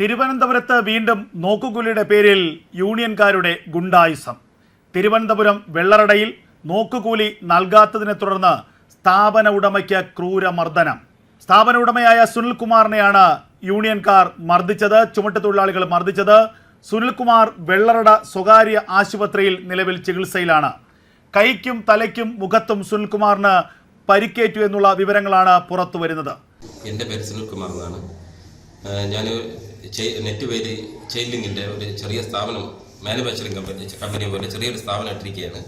തിരുവനന്തപുരത്ത് വീണ്ടും നോക്കുകൂലിയുടെ പേരിൽ യൂണിയൻകാരുടെ ഗുണ്ടായുസം. തിരുവനന്തപുരം വെള്ളറടയിൽ നോക്കുകൂലി നൽകാത്തതിനെ തുടർന്ന് സ്ഥാപന ഉടമയ്ക്ക് ക്രൂരമർദ്ദനം. സ്ഥാപന ഉടമയായ സുനിൽകുമാറിനെയാണ് യൂണിയൻകാർ മർദ്ദിച്ചത്, ചുമട്ടുതൊഴിലാളികൾ മർദ്ദിച്ചത്. സുനിൽകുമാർ വെള്ളറട സ്വകാര്യ ആശുപത്രിയിൽ നിലവിൽ ചികിത്സയിലാണ്. കൈക്കും തലയ്ക്കും മുഖത്തും സുനിൽകുമാറിന് പരിക്കേറ്റു എന്നുള്ള വിവരങ്ങളാണ് പുറത്തു വരുന്നത്. എൻ്റെ പേര് സുനിൽകുമാർ എന്നാണ്. ഞാൻ നെറ്റ് വേലി ചെയിലിങ്ങിൻ്റെ ഒരു ചെറിയ സ്ഥാപനം, മാനുഫാക്ചറിങ് കമ്പനി പോലെ ചെറിയൊരു സ്ഥാപനം ഇട്ടിരിക്കുകയാണ്.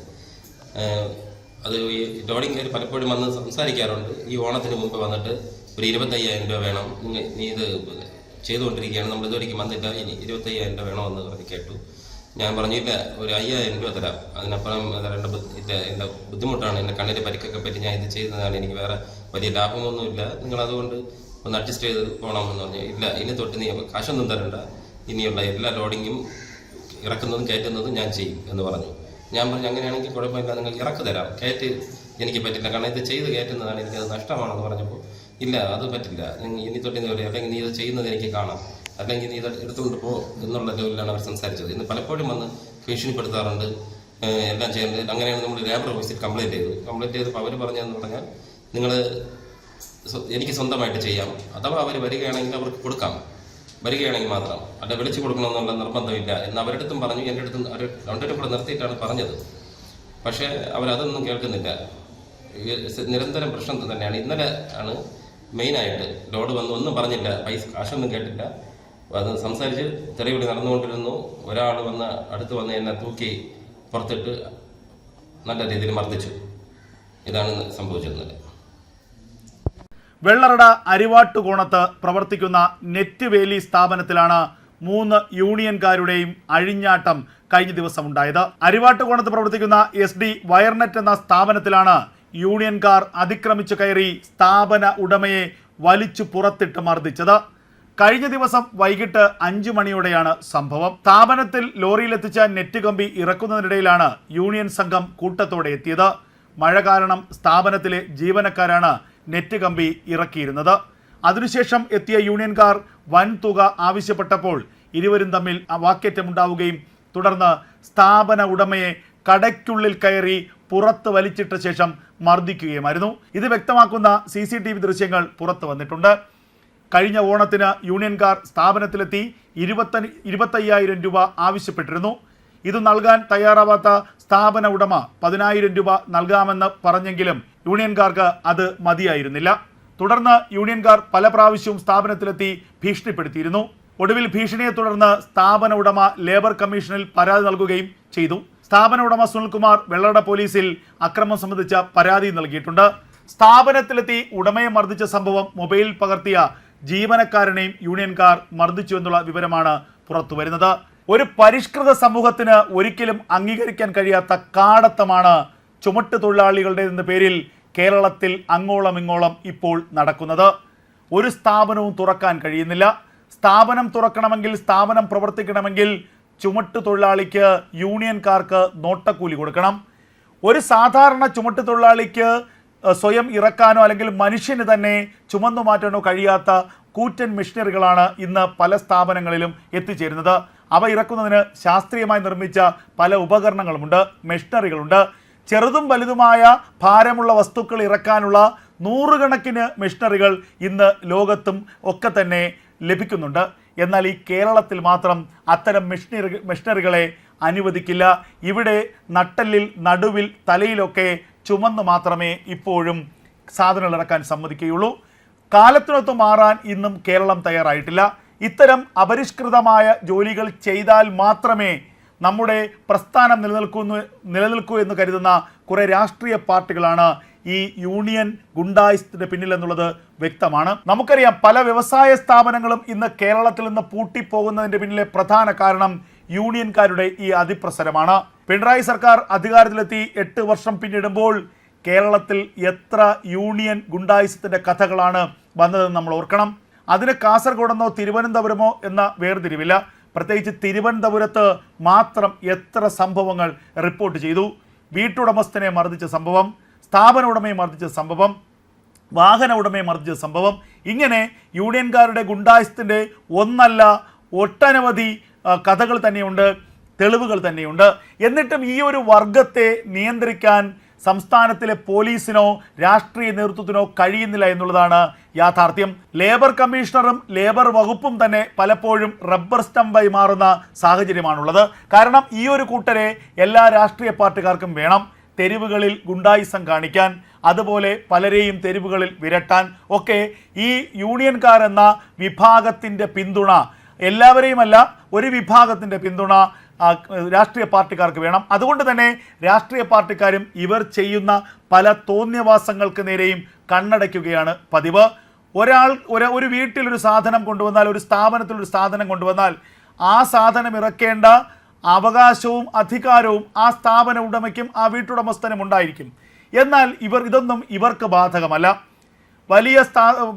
അത് ഈ ലോഡിങ്ങിൽ പലപ്പോഴും വന്ന് സംസാരിക്കാറുണ്ട്. ഈ ഓണത്തിന് മുമ്പ് വന്നിട്ട് ഒരു 25,000 രൂപ വേണം, നീ ഇത് ചെയ്തുകൊണ്ടിരിക്കുകയാണ്, നമ്മൾ ഇതുവരെയ്ക്കും വന്നില്ല, ഇനി 25,000 രൂപ വേണമെന്ന് പറഞ്ഞ് കേട്ടു. ഞാൻ പറഞ്ഞില്ല, ഒരു 5,000 രൂപ തരാം, അതിനപ്പുറം എൻ്റെ ബുദ്ധിമുട്ടാണ്, എൻ്റെ കണ്ണിൻ്റെ പരിക്കൊക്കെ പറ്റി ഞാൻ ഇത് ചെയ്യുന്നതാണ്, എനിക്ക് വേറെ വലിയ ലാഭമൊന്നുമില്ല, നിങ്ങൾ അതുകൊണ്ട് ഒന്ന് അഡ്ജസ്റ്റ് ചെയ്ത് പോകണമെന്ന് പറഞ്ഞു. ഇല്ല, ഇനി തൊട്ട് നീ കാശൊന്നും തരണ്ട, ഇനിയുള്ള എല്ലാ ലോഡിങ്ങും ഇറക്കുന്നതും കയറ്റുന്നതും ഞാൻ ചെയ്യും എന്ന് പറഞ്ഞു. ഞാൻ പറഞ്ഞു, അങ്ങനെയാണെങ്കിൽ കുഴപ്പമില്ല, നിങ്ങൾ ഇറക്ക് തരാം, കയറ്റ് എനിക്ക് പറ്റില്ല, കാരണം ഇത് ചെയ്ത് കയറ്റുന്നതാണ്, എനിക്കത് നഷ്ടമാണെന്ന് പറഞ്ഞപ്പോൾ ഇല്ല, അത് പറ്റില്ല, ഇനി തൊട്ട് നീ പറയും, അല്ലെങ്കിൽ നീ ഇത് ചെയ്യുന്നത് എനിക്ക് കാണാം, അല്ലെങ്കിൽ നീ ഇത് എടുത്തുകൊണ്ട് പോ എന്നുള്ള ലെവലിലാണ് അവർ സംസാരിച്ചത്. ഇന്ന് പലപ്പോഴും വന്ന് ഭീഷണിപ്പെടുത്താറുണ്ട്, എല്ലാം ചെയ്യുന്നത്. അങ്ങനെയാണ് നമ്മൾ ലേബർ ഓഫീസിൽ കംപ്ലയിൻറ്റ് ചെയ്തപ്പോൾ അവർ പറഞ്ഞതെന്ന് പറഞ്ഞാൽ, നിങ്ങൾ എനിക്ക് സ്വന്തമായിട്ട് ചെയ്യാം, അഥവാ അവർ വരികയാണെങ്കിൽ അവർക്ക് കൊടുക്കാം, വരികയാണെങ്കിൽ മാത്രം, അല്ല വിളിച്ചു കൊടുക്കണമെന്നുള്ള നിർബന്ധമില്ല എന്ന് അവരടുത്തും പറഞ്ഞു. എൻ്റെ അടുത്തും അവർ രണ്ടുപേരും കൂടെ നിർത്തിയിട്ടാണ് പറഞ്ഞത്. പക്ഷേ അവരതൊന്നും കേൾക്കുന്നില്ല. നിരന്തരം പ്രശ്നം തന്നെയാണ്. ഇന്നലെ ആണ് മെയിനായിട്ട് ലോഡ് വന്നു, ഒന്നും പറഞ്ഞില്ല, പൈസ കാശൊന്നും കേട്ടില്ല, അത് സംസാരിച്ച് തെളിവിളി നടന്നുകൊണ്ടിരുന്നു. ഒരാൾ വന്ന് അടുത്ത് വന്ന് എന്നെ തൂക്കി പുറത്തിട്ട് നല്ല രീതിയിൽ മർദ്ദിച്ചു. ഇതാണ് സംഭവിച്ചിരുന്നത്. വെള്ളറട അരിവാട്ടുകോണത്ത് പ്രവർത്തിക്കുന്ന നെറ്റ് വേലി സ്ഥാപനത്തിലാണ് 3 യൂണിയൻകാരുടെയും അഴിഞ്ഞാട്ടം കഴിഞ്ഞ ദിവസം ഉണ്ടായത്. അരിവാട്ടുകോണത്ത് പ്രവർത്തിക്കുന്ന SD വയർനെറ്റ് എന്ന സ്ഥാപനത്തിലാണ് യൂണിയൻകാർ അതിക്രമിച്ചു കയറി സ്ഥാപന ഉടമയെ വലിച്ചു പുറത്തിട്ട് മർദ്ദിച്ചത്. കഴിഞ്ഞ ദിവസം വൈകിട്ട് 5 മണിയോടെയാണ് സംഭവം. സ്ഥാപനത്തിൽ ലോറിയിലെത്തിച്ച നെറ്റ് കമ്പി ഇറക്കുന്നതിനിടയിലാണ് യൂണിയൻ സംഘം കൂട്ടത്തോടെ എത്തിയത്. മഴ കാരണം സ്ഥാപനത്തിലെ ജീവനക്കാരാണ് നെറ്റ് കമ്പി ഇറക്കിയിരുന്നത്. അതിനുശേഷം എത്തിയ യൂണിയൻകാർ വൻതുക ആവശ്യപ്പെട്ടപ്പോൾ ഇരുവരും തമ്മിൽ വാക്കേറ്റമുണ്ടാവുകയും തുടർന്ന് സ്ഥാപന ഉടമയെ കടയ്ക്കുള്ളിൽ കയറി പുറത്ത് വലിച്ചിട്ട ശേഷം മർദ്ദിക്കുകയുമായിരുന്നു. ഇത് വ്യക്തമാക്കുന്ന CCTV ദൃശ്യങ്ങൾ പുറത്തു വന്നിട്ടുണ്ട്. കഴിഞ്ഞ ഓണത്തിന് യൂണിയൻകാർ സ്ഥാപനത്തിലെത്തി 25,000 രൂപ ആവശ്യപ്പെട്ടിരുന്നു. ഇത് നൽകാൻ തയ്യാറാവാത്ത സ്ഥാപന ഉടമ 10,000 രൂപ നൽകാമെന്ന് പറഞ്ഞെങ്കിലും യൂണിയൻകാർക്ക് അത് മതിയായിരുന്നില്ല. തുടർന്ന് യൂണിയൻകാർ പല പ്രാവശ്യവും സ്ഥാപനത്തിലെത്തി ഭീഷണിപ്പെടുത്തിയിരുന്നു. ഒടുവിൽ ഭീഷണിയെ തുടർന്ന് സ്ഥാപന ഉടമ ലേബർ കമ്മീഷനിൽ പരാതി നൽകുകയും ചെയ്തു. സ്ഥാപന ഉടമ സുനിൽകുമാർ വെള്ളറട പോലീസിൽ അക്രമം സംബന്ധിച്ച പരാതി നൽകിയിട്ടുണ്ട്. സ്ഥാപനത്തിലെത്തി ഉടമയെ മർദ്ദിച്ച സംഭവം മൊബൈലിൽ പകർത്തിയ ജീവനക്കാരനെയും യൂണിയൻകാർ മർദ്ദിച്ചു എന്നുള്ള വിവരമാണ് പുറത്തു വരുന്നത്. ഒരു പരിഷ്കൃത സമൂഹത്തിന് ഒരിക്കലും അംഗീകരിക്കാൻ കഴിയാത്ത കാടത്തമാണ് ചുമട്ടുതൊഴിലാളികളുടെ പേരിൽ കേരളത്തിൽ അങ്ങോളം ഇങ്ങോളം ഇപ്പോൾ നടക്കുന്നത്. ഒരു സ്ഥാപനവും തുറക്കാൻ കഴിയുന്നില്ല. സ്ഥാപനം തുറക്കണമെങ്കിൽ, സ്ഥാപനം പ്രവർത്തിക്കണമെങ്കിൽ ചുമട്ടുതൊഴിലാളിക്ക്, യൂണിയൻകാർക്ക് നോട്ടക്കൂലി കൊടുക്കണം. ഒരു സാധാരണ ചുമട്ടുതൊഴിലാളിക്ക് സ്വയം ഇറക്കാനോ അല്ലെങ്കിൽ മനുഷ്യന് തന്നെ ചുമന്നു മാറ്റാനോ കഴിയാത്ത കൂറ്റൻ മെഷീനറികളാണ് ഇന്ന് പല സ്ഥാപനങ്ങളിലും എത്തിച്ചേരുന്നത്. അവ ഇറക്കുന്നതിന് ശാസ്ത്രീയമായി നിർമ്മിച്ച പല ഉപകരണങ്ങളുമുണ്ട്, മെഷീനറികളുണ്ട്. ചെറുതും വലുതുമായ ഭാരമുള്ള വസ്തുക്കൾ ഇറക്കാനുള്ള 100 കണക്കിന് മെഷീനറികൾ ഇന്ന് ലോകത്തും ഒക്കെ തന്നെ ലഭിക്കുന്നുണ്ട്. എന്നാൽ ഈ കേരളത്തിൽ മാത്രം അത്തരം മെഷീനറികളെ അനുവദിക്കില്ല. ഇവിടെ നട്ടെല്ലിൽ, നടുവിൽ, തലയിലൊക്കെ ചുമന്ന് മാത്രമേ ഇപ്പോഴും സാധനങ്ങൾ ഇറക്കാൻ സമ്മതിക്കുകയുള്ളൂ. കാലത്തിനൊത്ത് മാറാൻ ഇന്നും കേരളം തയ്യാറായിട്ടില്ല. ഇത്തരം അപരിഷ്കൃതമായ ജോലികൾ ചെയ്താൽ മാത്രമേ നമ്മുടെ പ്രസ്ഥാനം നിലനിൽക്കൂ എന്ന് കരുതുന്ന കുറേ രാഷ്ട്രീയ പാർട്ടികളാണ് ഈ യൂണിയൻ ഗുണ്ടായിസത്തിന് പിന്നിലെന്നുള്ളത് വ്യക്തമാണ്. നമുക്കറിയാം, പല വ്യവസായ സ്ഥാപനങ്ങളും ഇന്ന് കേരളത്തിൽ നിന്ന് പൂട്ടിപ്പോകുന്നതിൻ്റെ പിന്നിലെ പ്രധാന കാരണം യൂണിയൻകാരുടെ ഈ അതിപ്രസരമാണ്. പിണറായി സർക്കാർ അധികാരത്തിലെത്തി 8 വർഷം പിന്നിടുമ്പോൾ കേരളത്തിൽ എത്ര യൂണിയൻ ഗുണ്ടായിസത്തിൻ്റെ കഥകളാണ് വന്നതെന്ന് നമ്മൾ ഓർക്കണം. അതിന് കാസർഗോഡെന്നോ തിരുവനന്തപുരമോ എന്ന വേർതിരിവില്ല. പ്രത്യേകിച്ച് തിരുവനന്തപുരത്ത് മാത്രം എത്ര സംഭവങ്ങൾ റിപ്പോർട്ട് ചെയ്തു. വീട്ടുടമസ്ഥനെ മർദ്ദിച്ച സംഭവം, സ്ഥാപന ഉടമയെ മർദ്ദിച്ച സംഭവം, വാഹന ഉടമയെ മർദ്ദിച്ച സംഭവം, ഇങ്ങനെ യൂണിയൻകാരുടെ ഗുണ്ടായിസത്തിൻ്റെ ഒന്നല്ല ഒട്ടനവധി കഥകൾ തന്നെയുണ്ട്, തെളിവുകൾ തന്നെയുണ്ട്. എന്നിട്ടും ഈ ഒരു വർഗത്തെ നിയന്ത്രിക്കാൻ സംസ്ഥാനത്തിലെ പോലീസിനോ രാഷ്ട്രീയ നേതൃത്വത്തിനോ കഴിയുന്നില്ല എന്നുള്ളതാണ് യാഥാർത്ഥ്യം. ലേബർ കമ്മീഷണറും ലേബർ വകുപ്പും തന്നെ പലപ്പോഴും റബ്ബർ സ്റ്റമ്പായി മാറുന്ന സാഹചര്യമാണുള്ളത്. കാരണം ഈ ഒരു കൂട്ടരെ എല്ലാ രാഷ്ട്രീയ പാർട്ടിക്കാർക്കും വേണം. തെരുവുകളിൽ ഗുണ്ടായിസം കാണിക്കാൻ, അതുപോലെ പലരെയും തെരുവുകളിൽ വിരട്ടാൻ ഒക്കെ ഈ യൂണിയൻകാരെന്ന വിഭാഗത്തിൻ്റെ പിന്തുണ, എല്ലാവരെയുമല്ല ഒരു വിഭാഗത്തിൻ്റെ പിന്തുണ രാഷ്ട്രീയ പാർട്ടിക്കാർക്ക് വേണം. അതുകൊണ്ട് തന്നെ രാഷ്ട്രീയ പാർട്ടിക്കാരും ഇവർ ചെയ്യുന്ന പല തോന്നിയവാസങ്ങൾക്ക് നേരെയും കണ്ണടയ്ക്കുകയാണ് പതിവ്. ഒരു വീട്ടിലൊരു സാധനം കൊണ്ടുവന്നാൽ, ഒരു സ്ഥാപനത്തിലൊരു സാധനം കൊണ്ടുവന്നാൽ ആ സാധനം ഇറക്കേണ്ട അവകാശവും അധികാരവും ആ സ്ഥാപന ഉടമയ്ക്കും ആ വീട്ടുടമസ്ഥനും ഉണ്ടായിരിക്കും. എന്നാൽ ഇതൊന്നും ഇവർക്ക് ബാധകമല്ല.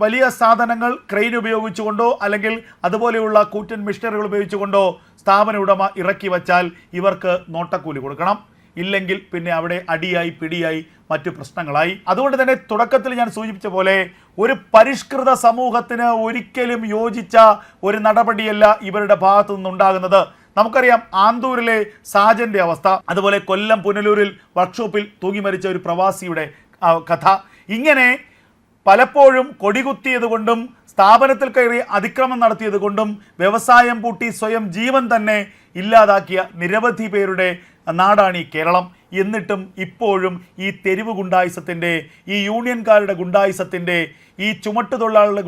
വലിയ സാധനങ്ങൾ ക്രെയിൻ ഉപയോഗിച്ചുകൊണ്ടോ അല്ലെങ്കിൽ അതുപോലെയുള്ള കൂറ്റൻ മിഷനറികൾ ഉപയോഗിച്ചുകൊണ്ടോ സ്ഥാപന ഉടമ ഇറക്കി വച്ചാൽ ഇവർക്ക് നോട്ടക്കൂലി കൊടുക്കണം. ഇല്ലെങ്കിൽ പിന്നെ അവിടെ അടിയായി പിടിയായി മറ്റു പ്രശ്നങ്ങളായി. അതുകൊണ്ട് തന്നെ തുടക്കത്തിൽ ഞാൻ സൂചിപ്പിച്ച പോലെ ഒരു പരിഷ്കൃത സമൂഹത്തിന് ഒരിക്കലും യോജിച്ച ഒരു നടപടിയല്ല ഇവരുടെ ഭാഗത്തു നിന്നുണ്ടാകുന്നത്. നമുക്കറിയാം ആന്തൂരിലെ സാജന്റെ അവസ്ഥ, അതുപോലെ കൊല്ലം പുനലൂരിൽ വർക്ക്ഷോപ്പിൽ തൂങ്ങി മരിച്ച ഒരു പ്രവാസിയുടെ കഥ. ഇങ്ങനെ പലപ്പോഴും കൊടികുത്തിയത് കൊണ്ടും സ്ഥാപനത്തിൽ കയറി അതിക്രമം നടത്തിയത് കൊണ്ടും വ്യവസായം പൂട്ടി സ്വയം ജീവൻ തന്നെ ഇല്ലാതാക്കിയ നിരവധി പേരുടെ നാടാണ് ഈ കേരളം. എന്നിട്ടും ഇപ്പോഴും ഈ തെരുവ് ഗുണ്ടായിസത്തിൻ്റെ, ഈ യൂണിയൻകാരുടെ ഗുണ്ടായിസത്തിൻ്റെ, ഈ ചുമട്ടുതൊഴിലാളികളുടെ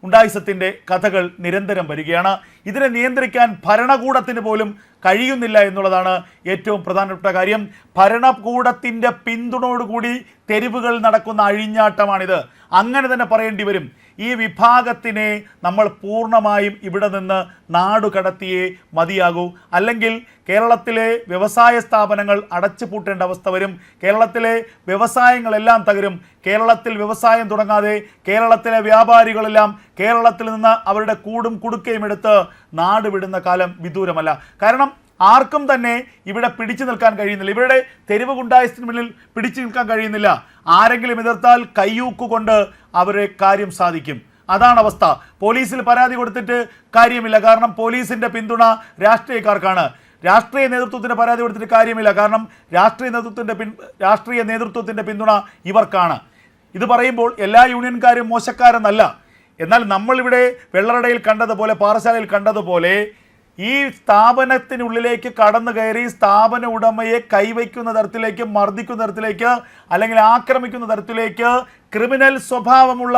ഗുണ്ടായിസത്തിൻ്റെ കഥകൾ നിരന്തരം വരികയാണ്. ഇതിനെ നിയന്ത്രിക്കാൻ ഭരണകൂടത്തിന് പോലും കഴിയുന്നില്ല എന്നുള്ളതാണ് ഏറ്റവും പ്രധാനപ്പെട്ട കാര്യം. ഭരണകൂടത്തിൻ്റെ പിന്തുണയോടുകൂടി തെരുവുകൾ നടക്കുന്ന അഴിഞ്ഞാട്ടമാണിത്. അങ്ങനെ തന്നെ പറയേണ്ടി വരും. ഈ വിഭാഗത്തിനെ നമ്മൾ പൂർണ്ണമായും ഇവിടെ നിന്ന് നാടുകടത്തിയേ മതിയാകൂ. അല്ലെങ്കിൽ കേരളത്തിലെ വ്യവസായ സ്ഥാപനങ്ങൾ അടച്ചുപൂട്ടേണ്ട അവസ്ഥ വരും. കേരളത്തിലെ വ്യവസായങ്ങളെല്ലാം തകരും. കേരളത്തിൽ വ്യവസായം തുടങ്ങാതെ കേരളത്തിലെ വ്യാപാരികളെല്ലാം കേരളത്തിൽ നിന്ന് അവരുടെ കൂടും കുടുക്കയും എടുത്ത് നാട് വിടുന്ന കാലം വിദൂരമല്ല. കാരണം ആർക്കും തന്നെ ഇവിടെ പിടിച്ചു നിൽക്കാൻ കഴിയുന്നില്ല. ഇവരുടെ തെരുവ് ഗുണ്ടായിസത്തിന് മുന്നിൽ പിടിച്ചു നിൽക്കാൻ കഴിയുന്നില്ല. ആരെങ്കിലും എതിർത്താൽ കയ്യൂക്കുകൊണ്ട് അവരെ കാര്യം സാധിക്കും. അതാണ് അവസ്ഥ. പോലീസിൽ പരാതി കൊടുത്തിട്ട് കാര്യമില്ല, കാരണം പോലീസിൻ്റെ പിന്തുണ രാഷ്ട്രീയക്കാർക്കാണ്. രാഷ്ട്രീയ നേതൃത്വത്തിന് പരാതി കൊടുത്തിട്ട് കാര്യമില്ല, കാരണം രാഷ്ട്രീയ നേതൃത്വത്തിൻ്റെ പിന്തുണ ഇവർക്കാണ്. ഇത് പറയുമ്പോൾ എല്ലാ യൂണിയൻകാരും മോശക്കാരെന്നല്ല. എന്നാൽ നമ്മളിവിടെ വെള്ളറടയിൽ കണ്ടതുപോലെ, പാറശാലയിൽ കണ്ടതുപോലെ ഈ സ്ഥാപനത്തിനുള്ളിലേക്ക് കടന്നു കയറി സ്ഥാപന ഉടമയെ കൈവയ്ക്കുന്ന തരത്തിലേക്ക്, മർദ്ദിക്കുന്ന തരത്തിലേക്ക്, അല്ലെങ്കിൽ ആക്രമിക്കുന്ന തരത്തിലേക്ക് ക്രിമിനൽ സ്വഭാവമുള്ള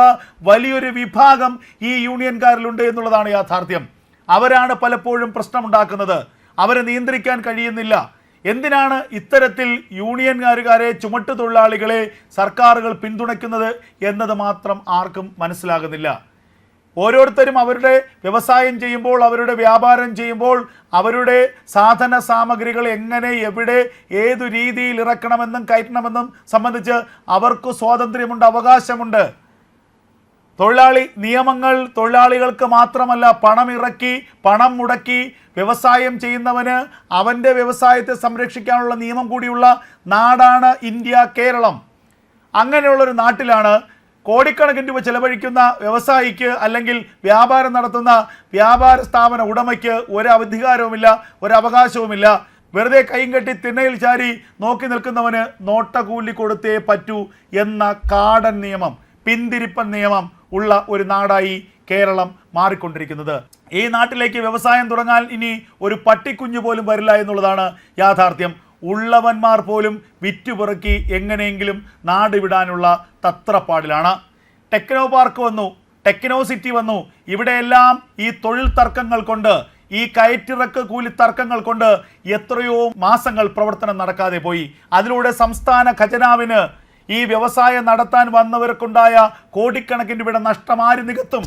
വലിയൊരു വിഭാഗം ഈ യൂണിയൻകാരിലുണ്ട് എന്നുള്ളതാണ് യാഥാർത്ഥ്യം. അവരാണ് പലപ്പോഴും പ്രശ്നമുണ്ടാക്കുന്നത്. അവരെ നിയന്ത്രിക്കാൻ കഴിയുന്നില്ല. എന്തിനാണ് ഇത്തരത്തിൽ യൂണിയൻകാരെ, ചുമട്ടുതൊഴിലാളികളെ സർക്കാരുകൾ പിന്തുണയ്ക്കുന്നത് എന്നത് മാത്രം ആർക്കും മനസ്സിലാകുന്നില്ല. ഓരോരുത്തരും അവരുടെ വ്യവസായം ചെയ്യുമ്പോൾ, അവരുടെ വ്യാപാരം ചെയ്യുമ്പോൾ, അവരുടെ സാധന സാമഗ്രികൾ എങ്ങനെ, എവിടെ, ഏതു രീതിയിൽ ഇറക്കണമെന്നും കയറ്റണമെന്നും സംബന്ധിച്ച് അവർക്ക് സ്വാതന്ത്ര്യമുണ്ട്, അവകാശമുണ്ട്. തൊഴിലാളി നിയമങ്ങൾ തൊഴിലാളികൾക്ക് മാത്രമല്ല, പണം ഇറക്കി പണം മുടക്കി വ്യവസായം ചെയ്യുന്നവന് അവൻ്റെ വ്യവസായത്തെ സംരക്ഷിക്കാനുള്ള നിയമം കൂടിയുള്ള നാടാണ് ഇന്ത്യ, കേരളം. അങ്ങനെയുള്ളൊരു നാട്ടിലാണ് കോടിക്കണക്കിന് രൂപ ചെലവഴിക്കുന്ന വ്യവസായിക്ക് അല്ലെങ്കിൽ വ്യാപാരം നടത്തുന്ന വ്യാപാര സ്ഥാപന ഉടമയ്ക്ക് ഒരു അധികാരവുമില്ല, ഒരവകാശവുമില്ല. വെറുതെ കൈയും കെട്ടി തിണ്ണയിൽ ചാരി നോക്കി നിൽക്കുന്നവന് നോട്ടകൂലി കൊടുത്തേ പറ്റൂ എന്ന കാടൻ നിയമം, പിന്തിരിപ്പൻ നിയമം ഉള്ള ഒരു നാടായി കേരളം മാറിക്കൊണ്ടിരിക്കുന്നത്. ഈ നാട്ടിലേക്ക് വ്യവസായം തുടങ്ങാൻ ഇനി ഒരു പട്ടിക്കുഞ്ഞു പോലും വരില്ല എന്നുള്ളതാണ് യാഥാർത്ഥ്യം. ഉള്ളവന്മാർ പോലും വിറ്റുപിറക്കി എങ്ങനെയെങ്കിലും നാട് വിടാനുള്ള തത്രപ്പാടിലാണ്. ടെക്നോ പാർക്ക് വന്നു, ടെക്നോ സിറ്റി വന്നു. ഇവിടെയെല്ലാം ഈ തൊഴിൽ തർക്കങ്ങൾ കൊണ്ട്, ഈ കയറ്റിറക്ക് കൂലി തർക്കങ്ങൾ കൊണ്ട് എത്രയോ മാസങ്ങൾ പ്രവർത്തനം നടക്കാതെ പോയി. അതിലൂടെ സംസ്ഥാന ഖജനാവിന് ഈ വ്യവസായം നടത്താൻ വന്നവർക്കുണ്ടായ കോടിക്കണക്കിന് രൂപയുടെ നഷ്ടം ആര് നികത്തും?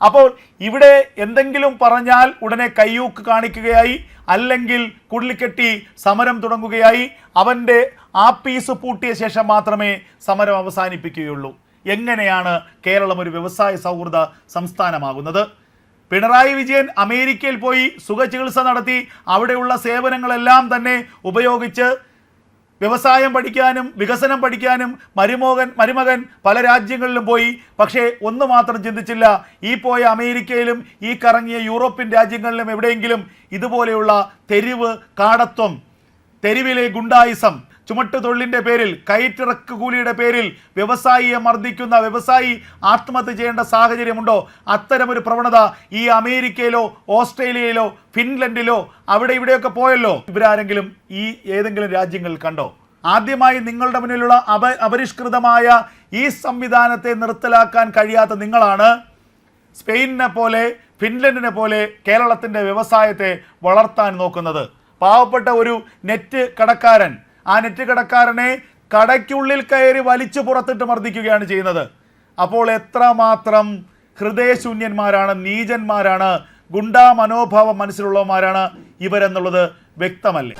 അപ്പോൾ ഇവിടെ എന്തെങ്കിലും പറഞ്ഞാൽ ഉടനെ കയ്യൂക്ക് കാണിക്കുകയായി, അല്ലെങ്കിൽ കുടിലിക്കെട്ടി സമരം തുടങ്ങുകയായി. അവൻ്റെ ആപ്പീസ് പൂട്ടിയ ശേഷം മാത്രമേ സമരം അവസാനിപ്പിക്കുകയുള്ളൂ. എങ്ങനെയാണ് കേരളം ഒരു വ്യവസായ സൗഹൃദ സംസ്ഥാനമാകുന്നത്? പിണറായി വിജയൻ അമേരിക്കയിൽ പോയി സുഖചികിത്സ നടത്തി അവിടെയുള്ള സേവനങ്ങളെല്ലാം തന്നെ ഉപയോഗിച്ച് വ്യവസായം പഠിക്കാനും വികസനം പഠിക്കാനും മരുമകൻ പല രാജ്യങ്ങളിലും പോയി. പക്ഷേ ഒന്ന് മാത്രം ചിന്തിച്ചില്ല, ഈ പോയ അമേരിക്കയിലും ഈ കറങ്ങിയ യൂറോപ്യൻ രാജ്യങ്ങളിലും എവിടെയെങ്കിലും ഇതുപോലെയുള്ള തെരുവ് കാടത്വം, തെരുവിലെ ഗുണ്ടായിസം, ചുമട്ടുതൊഴിലിൻ്റെ പേരിൽ, കയറ്റിറക്ക് കൂലിയുടെ പേരിൽ വ്യവസായിയെ മർദ്ദിക്കുന്ന, വ്യവസായി ആത്മഹത്യ ചെയ്യേണ്ട സാഹചര്യമുണ്ടോ? അത്തരമൊരു പ്രവണത ഈ അമേരിക്കയിലോ ഓസ്ട്രേലിയയിലോ ഫിൻലൻഡിലോ അവിടെ ഇവിടെയൊക്കെ പോയല്ലോ. ഇവരാരെങ്കിലും ഈ ഏതെങ്കിലും രാജ്യങ്ങളിൽ കണ്ടോ? ആദ്യമായി നിങ്ങളുടെ മുന്നിലുള്ള അപരിഷ്കൃതമായ ഈ സംവിധാനത്തെ നിർത്തലാക്കാൻ കഴിയാത്ത നിങ്ങളാണ് സ്പെയിനിനെ പോലെ ഫിൻലൻഡിനെ പോലെ കേരളത്തിൻ്റെ വ്യവസായത്തെ വളർത്താൻ നോക്കുന്നത്. പാവപ്പെട്ട ഒരു നെറ്റ് കടക്കാരൻ, ആ നെറ്റ് കടക്കാരനെ കടയ്ക്കുള്ളിൽ കയറി വലിച്ചു പുറത്തിട്ട് മർദ്ദിക്കുകയാണ് ചെയ്യുന്നത്. അപ്പോൾ എത്രമാത്രം ഹൃദയശൂന്യന്മാരാണ്, നീചന്മാരാണ്, ഗുണ്ടാ മനോഭാവം മനസ്സിലുള്ളവന്മാരാണ് ഇവരെന്നുള്ളത് വ്യക്തമല്ലേ?